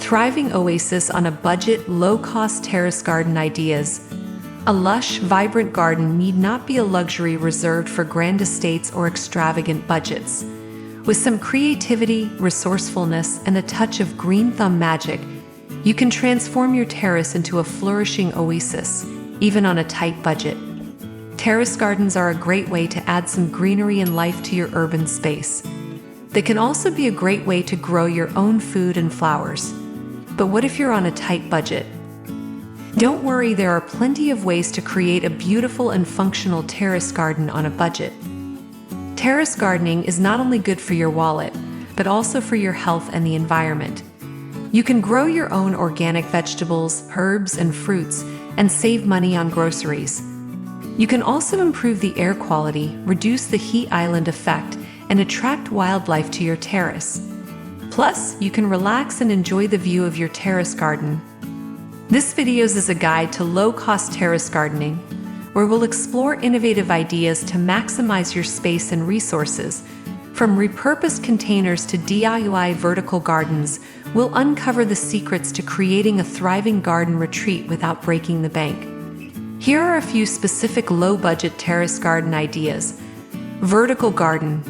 thriving oasis on a budget, low-cost terrace garden ideas. A lush, vibrant garden need not be a luxury reserved for grand estates or extravagant budgets. With some creativity, resourcefulness, and a touch of green thumb magic, you can transform your terrace into a flourishing oasis, even on a tight budget. Terrace gardens are a great way to add some greenery and life to your urban space. They can also be a great way to grow your own food and flowers. But what if you're on a tight budget? Don't worry, there are plenty of ways to create a beautiful and functional terrace garden on a budget. Terrace gardening is not only good for your wallet, but also for your health and the environment. You can grow your own organic vegetables, herbs, and fruits, and save money on groceries. You can also improve the air quality, reduce the heat island effect, and attract wildlife to your terrace. Plus, you can relax and enjoy the view of your terrace garden. This video is a guide to low-cost terrace gardening, where we'll explore innovative ideas to maximize your space and resources. From repurposed containers to DIY vertical gardens, we'll uncover the secrets to creating a thriving garden retreat without breaking the bank. Here are a few specific low-budget terrace garden ideas. Vertical garden.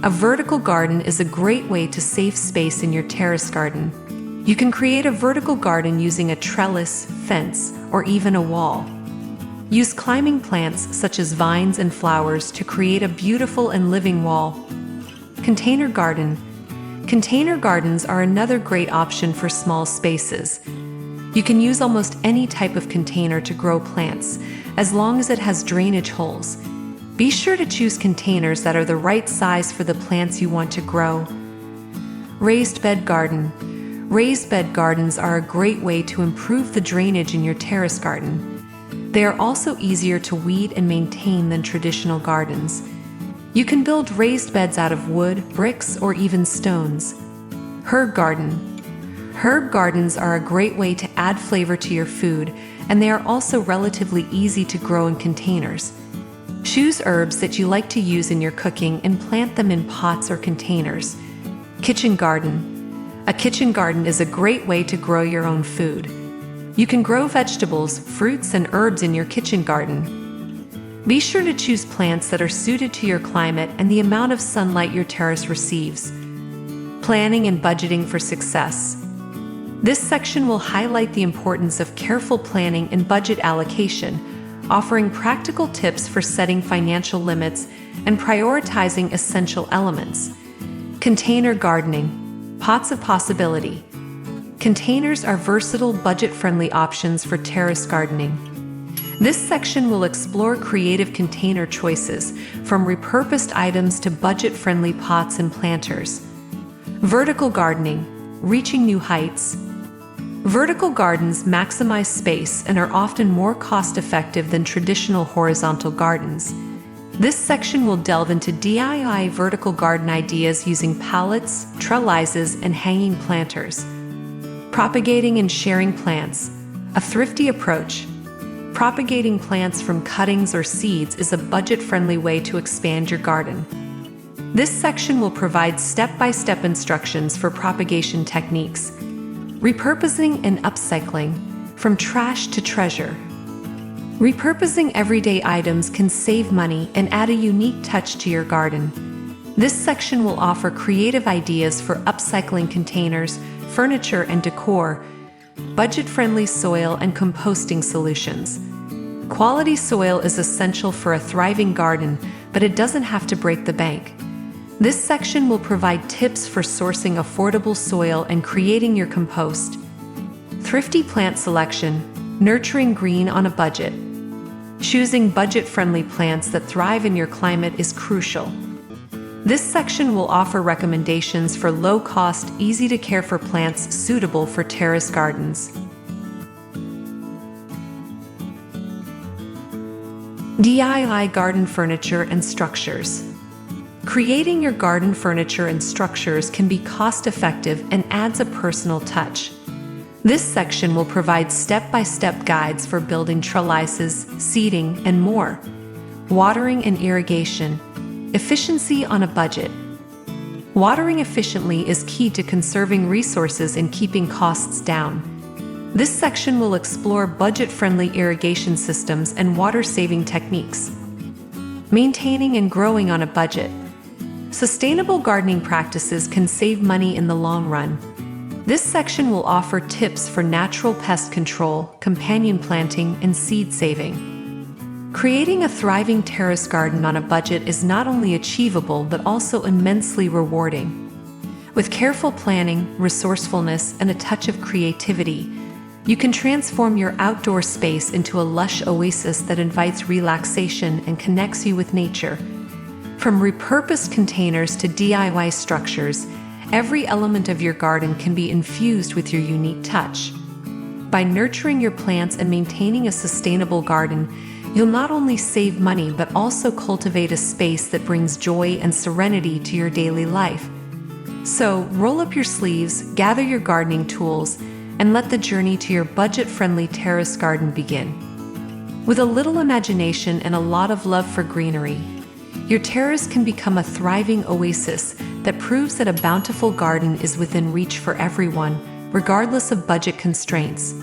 A vertical garden is a great way to save space in your terrace garden. You can create a vertical garden using a trellis, fence, or even a wall. Use climbing plants such as vines and flowers to create a beautiful and living wall. Container garden. Container gardens are another great option for small spaces. You can use almost any type of container to grow plants, as long as it has drainage holes. Be sure to choose containers that are the right size for the plants you want to grow. Raised bed garden. Raised bed gardens are a great way to improve the drainage in your terrace garden. They are also easier to weed and maintain than traditional gardens. You can build raised beds out of wood, bricks, or even stones. Herb garden. Herb gardens are a great way to add flavor to your food, and they are also relatively easy to grow in containers. Choose herbs that you like to use in your cooking and plant them in pots or containers. Kitchen garden. A kitchen garden is a great way to grow your own food. You can grow vegetables, fruits, and herbs in your kitchen garden. Be sure to choose plants that are suited to your climate and the amount of sunlight your terrace receives. Planning and budgeting for success. This section will highlight the importance of careful planning and budget allocation, offering practical tips for setting financial limits and prioritizing essential elements. Container gardening. Pots of possibility. Containers are versatile, budget-friendly options for terrace gardening. This section will explore creative container choices, from repurposed items to budget-friendly pots and planters. Vertical gardening. Reaching new heights. Vertical gardens maximize space and are often more cost-effective than traditional horizontal gardens. This section will delve into DIY vertical garden ideas using pallets, trellises, and hanging planters. Propagating and sharing plants. A thrifty approach. Propagating plants from cuttings or seeds is a budget-friendly way to expand your garden. This section will provide step-by-step instructions for propagation techniques. Repurposing and upcycling. From trash to treasure. Repurposing everyday items can save money and add a unique touch to your garden. This section will offer creative ideas for upcycling containers, furniture, and decor, budget-friendly soil and composting solutions. Quality soil is essential for a thriving garden, but it doesn't have to break the bank. This section will provide tips for sourcing affordable soil and creating your compost. Thrifty plant selection. Nurturing green on a budget. Choosing budget-friendly plants that thrive in your climate is crucial. This section will offer recommendations for low-cost, easy-to-care-for plants suitable for terrace gardens. DIY garden furniture and structures. Creating your garden furniture and structures can be cost-effective and adds a personal touch. This section will provide step-by-step guides for building trellises, seating, and more. Watering and irrigation. Efficiency on a budget. Watering efficiently is key to conserving resources and keeping costs down. This section will explore budget-friendly irrigation systems and water-saving techniques. Maintaining and growing on a budget. Sustainable gardening practices can save money in the long run. This section will offer tips for natural pest control, companion planting, and seed saving. Creating a thriving terrace garden on a budget is not only achievable but also immensely rewarding. With careful planning, resourcefulness, and a touch of creativity, you can transform your outdoor space into a lush oasis that invites relaxation and connects you with nature. From repurposed containers to DIY structures, every element of your garden can be infused with your unique touch. By nurturing your plants and maintaining a sustainable garden, you'll not only save money but also cultivate a space that brings joy and serenity to your daily life. So, roll up your sleeves, gather your gardening tools, and let the journey to your budget-friendly terrace garden begin. With a little imagination and a lot of love for greenery, your terrace can become a thriving oasis that proves that a bountiful garden is within reach for everyone, regardless of budget constraints.